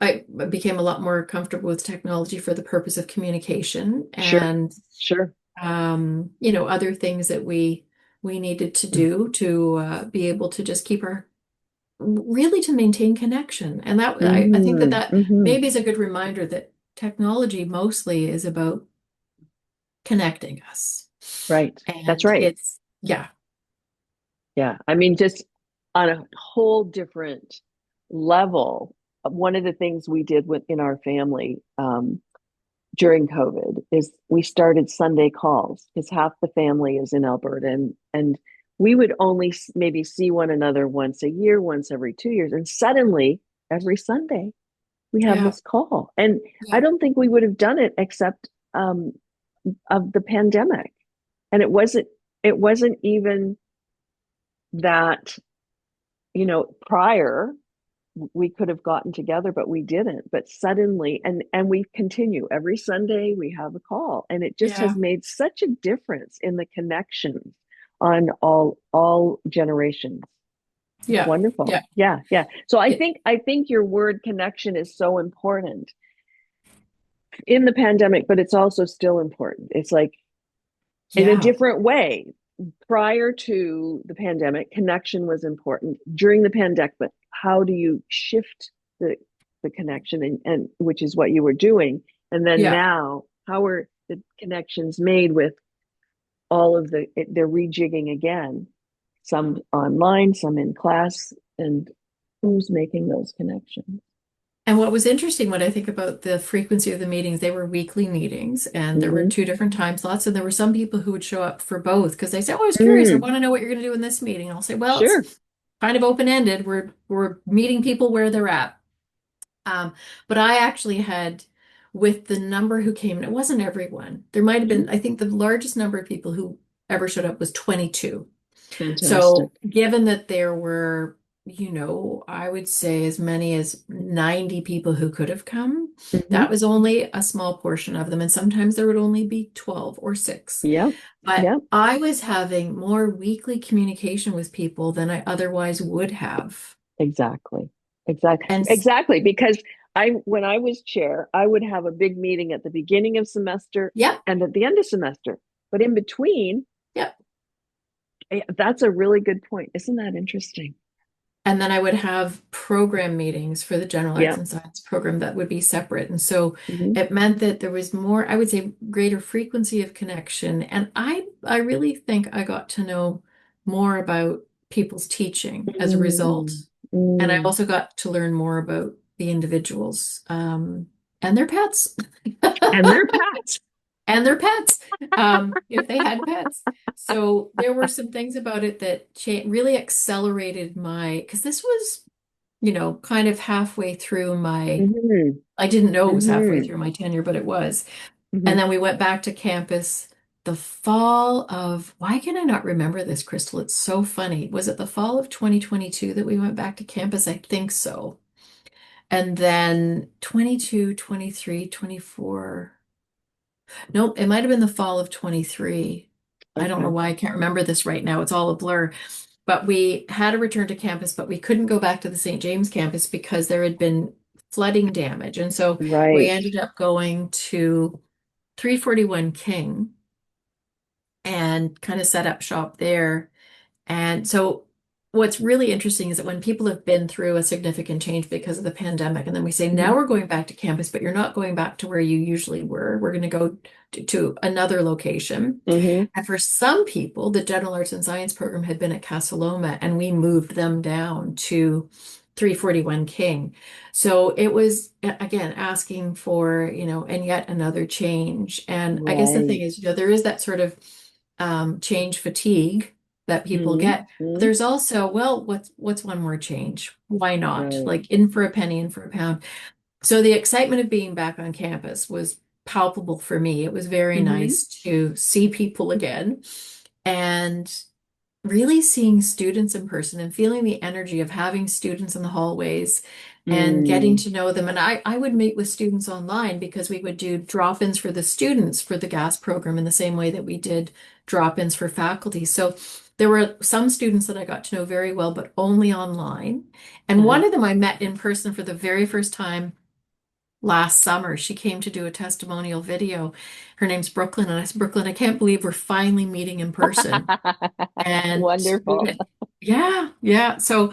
I became a lot more comfortable with technology for the purpose of communication Sure. and Sure. other things that we needed to do to be able to just keep our really to maintain connection. And I think that Mm-hmm. Mm-hmm. maybe is a good reminder that technology mostly is about connecting us. Right. That's And right. yeah, Yeah. I mean, just on a whole different level, one of the things we did in our family, during COVID is we started Sunday calls because half the family is in Alberta, and we would only maybe see one another once a year, once every 2 years. And suddenly, every Sunday, we have yeah, this call. And I yeah, don't think we would have done it except of the pandemic. And it wasn't even that, prior we could have gotten together, but we didn't. But suddenly, and we continue every Sunday, we have a call, and it just has yeah, made such a difference in the connections on all generations. It's yeah, wonderful. yeah, Yeah, yeah. So i it, think i think your word connection is so important in the pandemic, but it's also still important. It's like in a yeah, different way. prior to the pandemic, connection was important. During the pandemic, but how do you shift the connection, and which is what you were doing, and then Yeah. now how are the connections made with all of they're rejigging again, some online, some in class, and who's making those connections? And what was interesting when I think about the frequency of the meetings, they were weekly meetings and there were Mm-hmm. two different time slots. And there were some people who would show up for both because they say, oh, I was curious. I Mm, want to know what you're going to do in this meeting. And I'll say, well, it's sure. kind of open-ended. We're meeting people where they're at. Um, but I actually had, with the number who came, and it wasn't everyone. There might have Mm-hmm. been, I think the largest number of people who ever showed up was 22. Fantastic. So, given that there were, I would say as many as 90 people who could have come, Mm-hmm. that was only a small portion of them. And sometimes there would only be 12 or 6. Yep. But Yep. I was having more weekly communication with people than I otherwise would have. Exactly. Exactly. And Exactly. Because when I was chair, I would have a big meeting at the beginning of semester yep, and at the end of semester. But in between, yep. that's a really good point. Isn't that interesting? And then I would have program meetings for the general arts Yeah. and science program that would be separate. And so Mm-hmm. it meant that there was more, I would say, greater frequency of connection. And I really think I got to know more about people's teaching as a result. Mm, And I mm. also got to learn more about the individuals, and their pets. And they're pets. And their pets, if they had pets. So there were some things about it that cha really accelerated because this was, kind of halfway through Mm-hmm. I didn't know it was halfway Mm-hmm. through my tenure, but it was. And Mm-hmm. then we went back to campus the fall of, why can I not remember this, Crystal? It's so funny. Was it the fall of 2022 that we went back to campus? I think so. And then 22, 23, 24. Nope, it might have been the fall of 23. I don't know Okay. why I can't remember this right now. It's all a blur. But we had a return to campus, but we couldn't go back to the St. James campus because there had been flooding damage. And so we Right. ended up going to 341 King and kind of set up shop there. And so what's really interesting is that when people have been through a significant change because of the pandemic, and then we say, Mm-hmm. now we're going back to campus, but you're not going back to where you usually were. We're going to go to another location. Mm-hmm. And for some people, the general arts and science program had been at Casa Loma, and we moved them down to 341 King. So it was, again, asking for, and yet another change. And I guess the thing Right. is, there is that sort of change fatigue that people get. But Mm-hmm. there's also, well, what's one more change? Why not? Right. Like in for a penny, in for a pound. So the excitement of being back on campus was palpable for me. It was very Mm-hmm. nice to see people again and really seeing students in person and feeling the energy of having students in the hallways and getting Mm. to know them. And I would meet with students online because we would do drop-ins for the students for the GAS program in the same way that we did drop-ins for faculty. So there were some students that I got to know very well, but only online. And Uh-huh. one of them I met in person for the very first time last summer. She came to do a testimonial video. Her name's Brooklyn. And I said, Brooklyn, I can't believe we're finally meeting in person. And Wonderful. yeah, yeah. So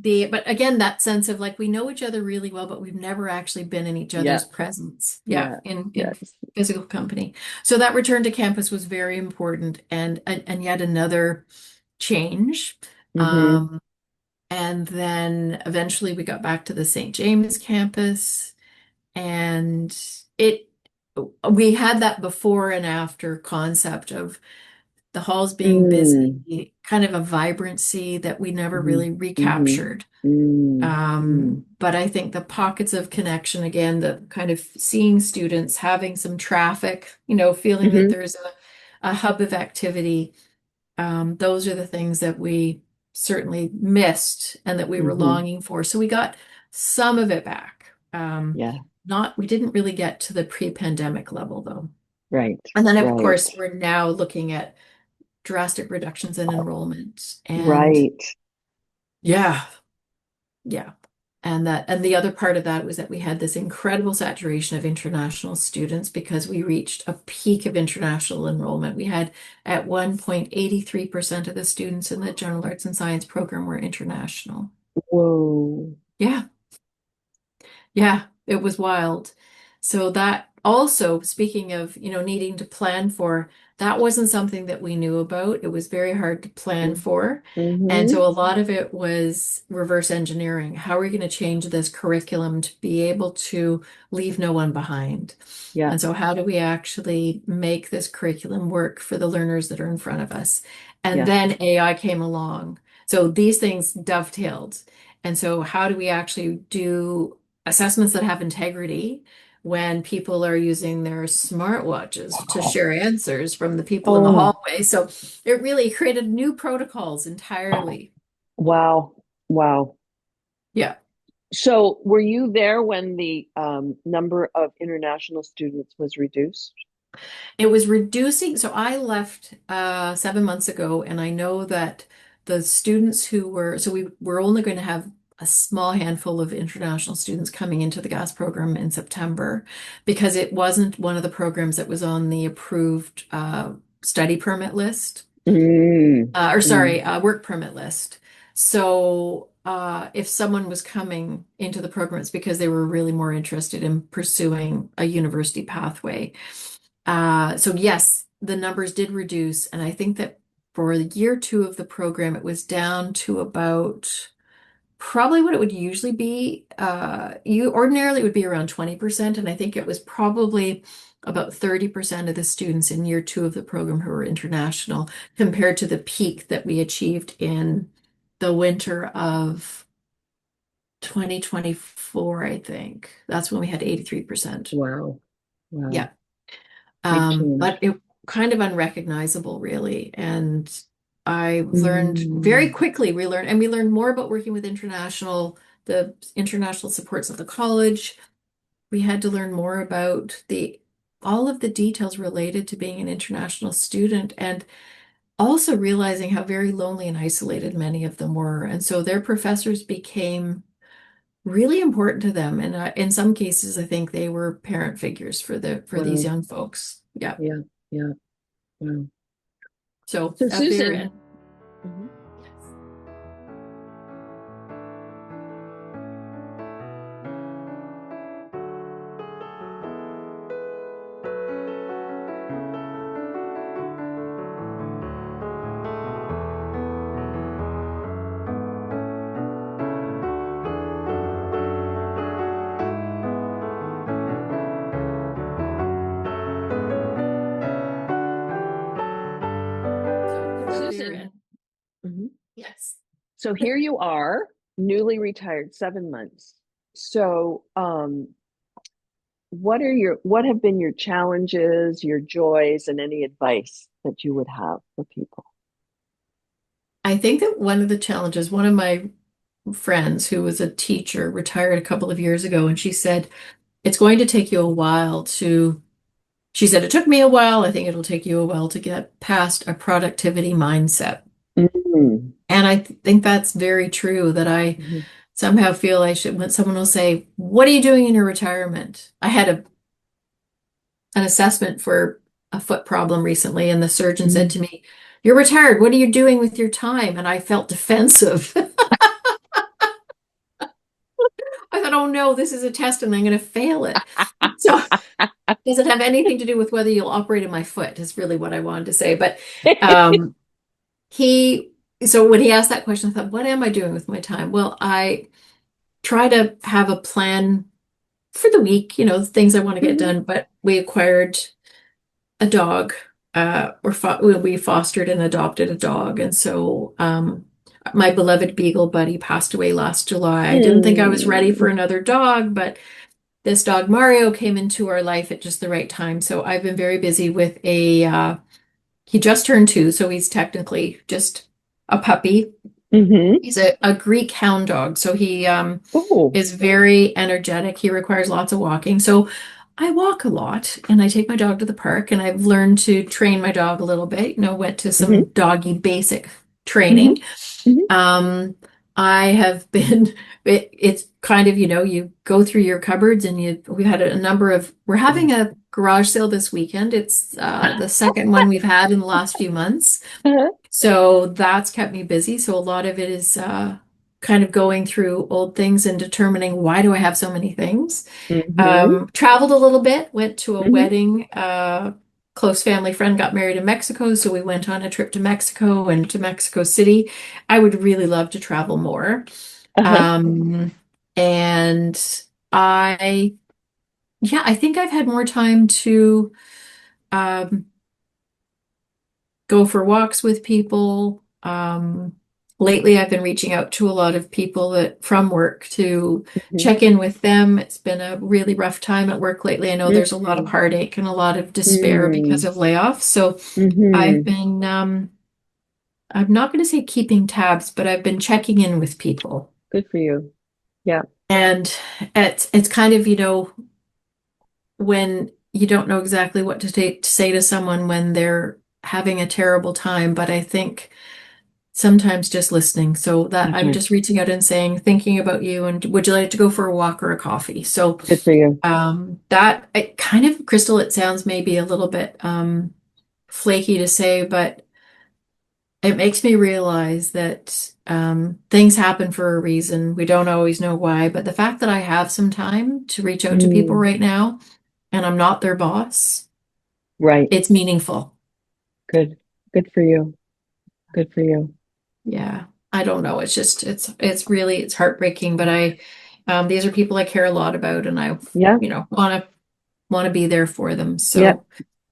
but again, that sense of like we know each other really well, but we've never actually been in each Yeah. other's presence. Yeah, Yeah. in Yes. physical company. So that return to campus was very important and yet another change. Mm-hmm. Um, and then eventually we got back to the St. James campus and it we had that before and after concept of the halls being Mm. busy, kind of a vibrancy that we never Mm-hmm. really Mm-hmm. recaptured. Mm. Mm. But I think the pockets of connection, again, the kind of seeing students, having some traffic, feeling that Mm-hmm. there's a hub of activity, those are the things that we certainly missed and that we were Mm-hmm. longing for. So we got some of it back. Yeah. We didn't really get to the pre-pandemic level though. Right. And then of Right. course we're now looking at drastic reductions in enrollment. And Right. yeah, yeah. And the other part of that was that we had this incredible saturation of international students because we reached a peak of international enrollment. We had at one point 83% of the students in the general arts and science program were international. Whoa. Yeah. Yeah, it was wild. So that also, speaking of, needing to plan for, that wasn't something that we knew about. It was very hard to plan for. And Mm-hmm. so a lot of it was reverse engineering. How are we going to change this curriculum to be able to leave no one behind? Yeah. And so how do we actually make this curriculum work for the learners that are in front of us? And Yeah. then AI came along. So these things dovetailed. And so how do we actually do assessments that have integrity when people are using their smartwatches to share answers from the people in the Oh, hallway? So it really created new protocols entirely. wow. Wow. Yeah. So, were you there when the number of international students was reduced? It was reducing. So I left 7 months ago, and I know that the students so we were only going to have a small handful of international students coming into the gas program in September because it wasn't one of the programs that was on the approved study permit list, Mm, or sorry, mm, work permit list. So if someone was coming into the program, it's because they were really more interested in pursuing a university pathway. So yes, the numbers did reduce, and I think that for year two of the program, it was down to about probably what it would usually be. You ordinarily it would be around 20%, and I think it was probably about 30% of the students in year two of the program who were international compared to the peak that we achieved in the winter of 2024, I think. That's when we had 83%. wow. Wow. Yeah. Big But change. it kind of unrecognizable, really. And I learned very Mm, quickly, we learned more about working with the international supports of the college. We had to learn more about all of the details related to being an international student and also realizing how very lonely and isolated many of them were. And so their professors became really important to them. And in some cases, I think they were parent figures for these wow. young folks. Yeah. Yeah. Yeah. Wow. So So, at their Susan. end. Mhm. Yes. So at their Susan. end. Mhm. Yes. So here you are, newly retired, 7 months. So, what have been your challenges, your joys, and any advice that you would have for people? I think that one of the challenges, one of my friends who was a teacher retired a couple of years ago, and she said, it's going to take you a while she said, it took me a while. I think it'll take you a while to get past a productivity mindset. Mm, And I think that's very true that I mhm, somehow feel I should, when someone will say, what are you doing in your retirement? I had an assessment for a foot problem recently, and the surgeon said mhm. to me, you're retired. What are you doing with your time? And I felt defensive. I thought, oh no, this is a test and I'm going to fail it. So, does it have anything to do with whether you'll operate in my foot? Is really what I wanted to say. But um, he, so when he asked that question, I thought, what am I doing with my time? Well, I try to have a plan for the week, things I want to get Mhm, done. But we acquired a dog, we fostered and adopted a dog. And so my beloved beagle buddy passed away last July. I didn't think I was ready for mm, another dog, but this dog Mario came into our life at just the right time. So I've been very busy with he just turned 2, so he's technically just a puppy. mhm. He's a Greek hound dog, so he Oh, is very energetic. He requires lots of walking. So I walk a lot and I take my dog to the park and I've learned to train my dog a little bit, went to some mhm, doggy basic mhm, training. mhm. Um, I have been, it's kind of, you go through your cupboards and we've had a number of, we're having a garage sale this weekend. It's the second one we've had in the last few months. Uh-huh. So that's kept me busy. So a lot of it is kind of going through old things and determining why do I have so many things. Mm-hmm. Traveled a little bit, went to a Mm-hmm. wedding. Close family friend got married in Mexico, so we went on a trip to Mexico and to Mexico City. I would really love to travel more. Uh-huh. Um, and I, yeah, I think I've had more time to um, go for walks with people. Lately, I've been reaching out to a lot of people that from work to Mm-hmm. check in with them. It's been a really rough time at work lately. I know there's a lot of Mm-hmm. heartache and a lot of despair because Mm-hmm. of layoffs. So I've Mm-hmm. been, I'm not going to say keeping tabs, but I've been checking in with people. Good for you. Yeah. And it's kind of, when you don't know exactly what to say to someone when they're having a terrible time, but I think sometimes just listening. So that I'm Uh-huh. just reaching out and saying, thinking about you, and would you like to go for a walk or a coffee? So Good for you. that it kind of, Crystal, it sounds maybe a little bit flaky to say, but it makes me realize that things happen for a reason. We don't always know why, but the fact that I have some time to reach out to people Mm. right now and I'm not their boss, Right. it's meaningful. Good. Good for you. Good for you. Yeah. I don't know. It's just it's heartbreaking, but these are people I care a lot about and I, Yeah. want to be there for them. Yeah. So,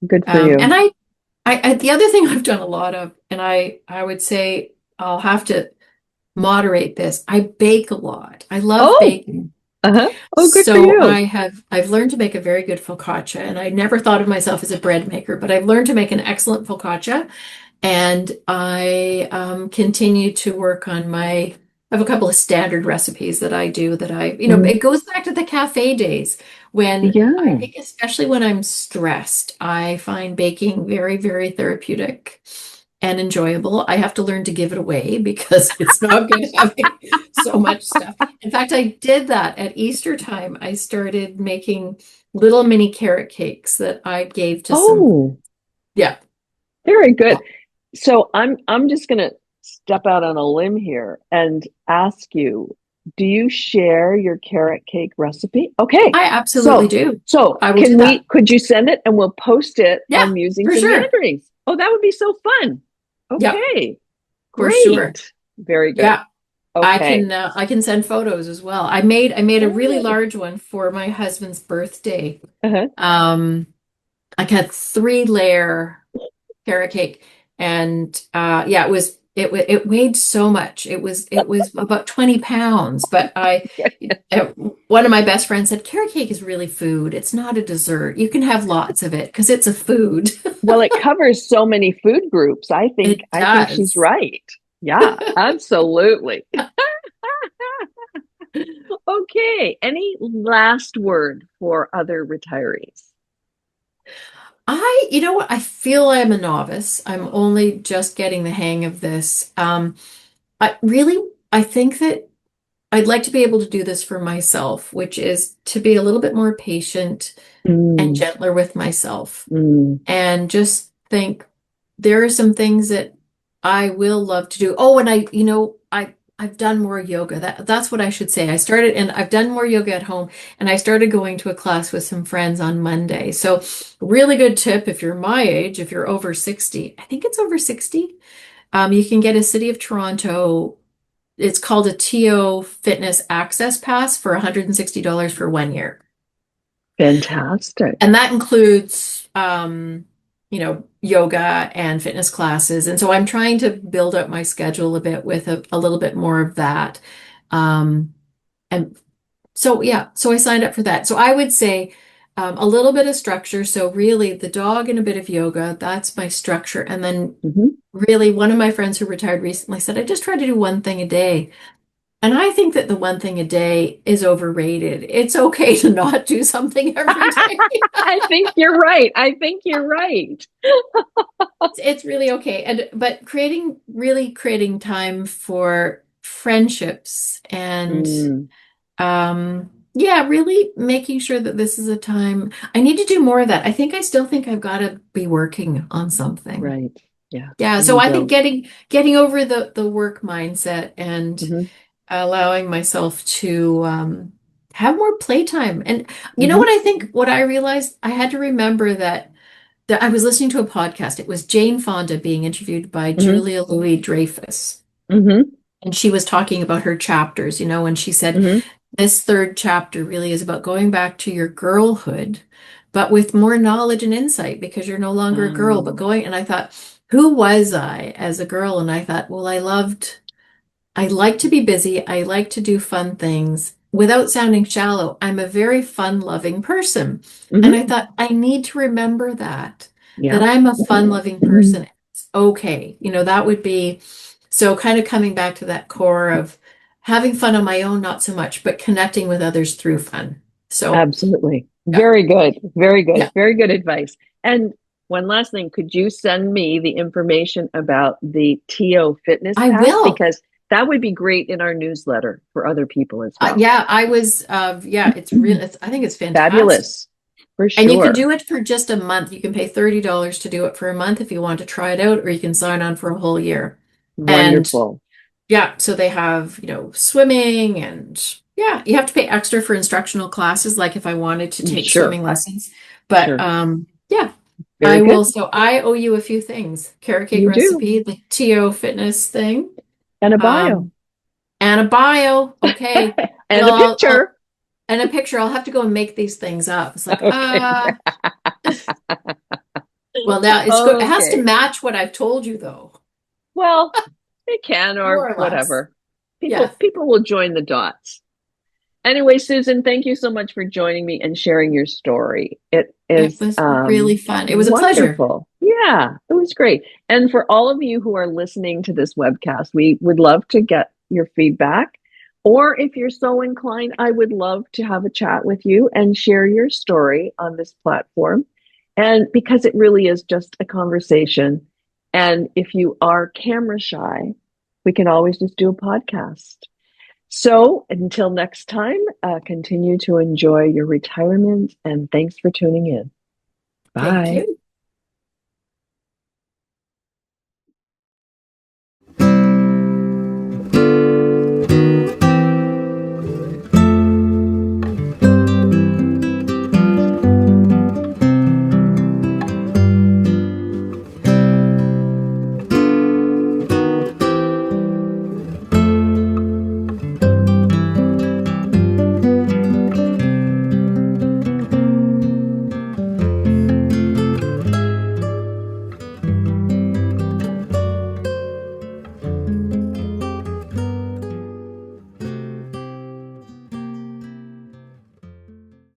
Good for and you. the other thing I've done a lot of, and I would say I'll have to moderate this. I bake a lot. I love Oh, baking. uh-huh. Oh, good for So you. I've learned to make a very good focaccia, and I never thought of myself as a bread maker, but I've learned to make an excellent focaccia. And I continue to work on I have a couple of standard recipes that I do that Mm. it goes back to the cafe days when I Yeah. think, especially when I'm stressed, I find baking very, very therapeutic and enjoyable. I have to learn to give it away because it's not good having so much stuff. In fact, I did that at Easter time. I started making little mini carrot cakes that I gave to some, Oh, yeah. very Yeah. good. So I'm just gonna step out on a limb here and ask you, do you share your carrot cake recipe? Okay. I absolutely So do. so I will do can that. could you send it and we'll post it Yeah, on Musings for and sure. Meanderings? Oh, that would be so fun. Yep, Okay. for sure. Great. Very good. Yeah, Okay. I can send photos as well. I made a really Good. large one for my husband's birthday. Uh-huh. Um, I got 3-layer carrot cake, and yeah, it weighed so much. It was about 20 pounds. But uh, one of my best friends said, carrot cake is really food. It's not a dessert. You can have lots of it because it's a food. Well, it covers so many food groups. I think It I think she's does. right. Yeah, absolutely. Okay. Any last word for other retirees? You know what? I feel I'm a novice. I'm only just getting the hang of this. I think that I'd like to be able to do this for myself, which is to be a little bit more patient and Mm, gentler with myself mm, and just think there are some things that I will love to do. Oh, and I've done more yoga. That's what I should say. I started and I've done more yoga at home and I started going to a class with some friends on Monday. So really good tip if you're my age, if you're over 60. I think it's over 60. You can get a City of Toronto. It's called a TO Fitness Access Pass for $160 for 1 year. fantastic. And that includes, yoga and fitness classes. And so I'm trying to build up my schedule a bit with a little bit more of that. Um, and so, yeah, so I signed up for that. So I would say a little bit of structure. So really the dog and a bit of yoga, that's my structure. And then Hmm. really one of my friends who retired recently said, I just try to do one thing a day. And I think that the one thing a day is overrated. It's okay to not do something every day. I think you're right. I think you're right. It's really okay. And but creating time friendships and Mm, yeah, really making sure that this is a time I need to do more of that. I think I still think I've got to be working on something. right. Yeah. Yeah, And so you I think don't. getting over the work mindset and Hmm. allowing myself to have more playtime. And you know what Hmm. I think, what I realized, I had to remember that I was listening to a podcast. It was Jane Fonda being interviewed by Hmm. Julia Louis-Dreyfus. Hmm. And she was talking about her chapters, and she said, Hmm. this third chapter really is about going back to your girlhood, but with more knowledge and insight because you're no longer a girl, but going, and I thought, who was I as a girl? And I thought, well, I like to be busy. I like to do fun things. Without sounding shallow, I'm a very fun-loving person. And I Hmm. thought, I need to remember that Yeah. I'm a fun-loving person. It's okay. That would be so kind of coming back to that core of having fun on my own, not so much, but connecting with others through fun. So, Absolutely. yeah, Very good. Very good. yeah, Very good advice. And one last thing, could you send me the information about the TO Fitness I Pass? will. Because that would be great in our newsletter for other people as well. Yeah, I was, yeah, it's real. I think it's fantastic. Fabulous. For And you can sure. do it for just a month. You can pay $30 to do it for a month if you want to try it out, or you can sign on for a whole year. And Wonderful. yeah, so they have, swimming and yeah, you have to pay extra for instructional classes, like if I wanted to take Sure. swimming lessons. But Sure. yeah, Very I good. will. So I owe you a few things. Carrot cake You do. recipe, the TO fitness thing, And a bio. um, and a bio. Okay. And a Well, picture. and a picture. I'll have to go and make these things up. It's like, Okay. well, now it has to Okay. match what I've told you, though, Well, it can or more or less. whatever. People Yeah, people will join the dots. Anyway, Susan, thank you so much for joining me and sharing your story. It it is was really fun. It was a pleasure. wonderful. Yeah, it was great. And for all of you who are listening to this webcast, we would love to get your feedback. Or if you're so inclined, I would love to have a chat with you and share your story on this platform. And because it really is just a conversation. And if you are camera shy, we can always just do a podcast. So until next time, continue to enjoy your retirement and thanks for tuning in. Thank Bye. you.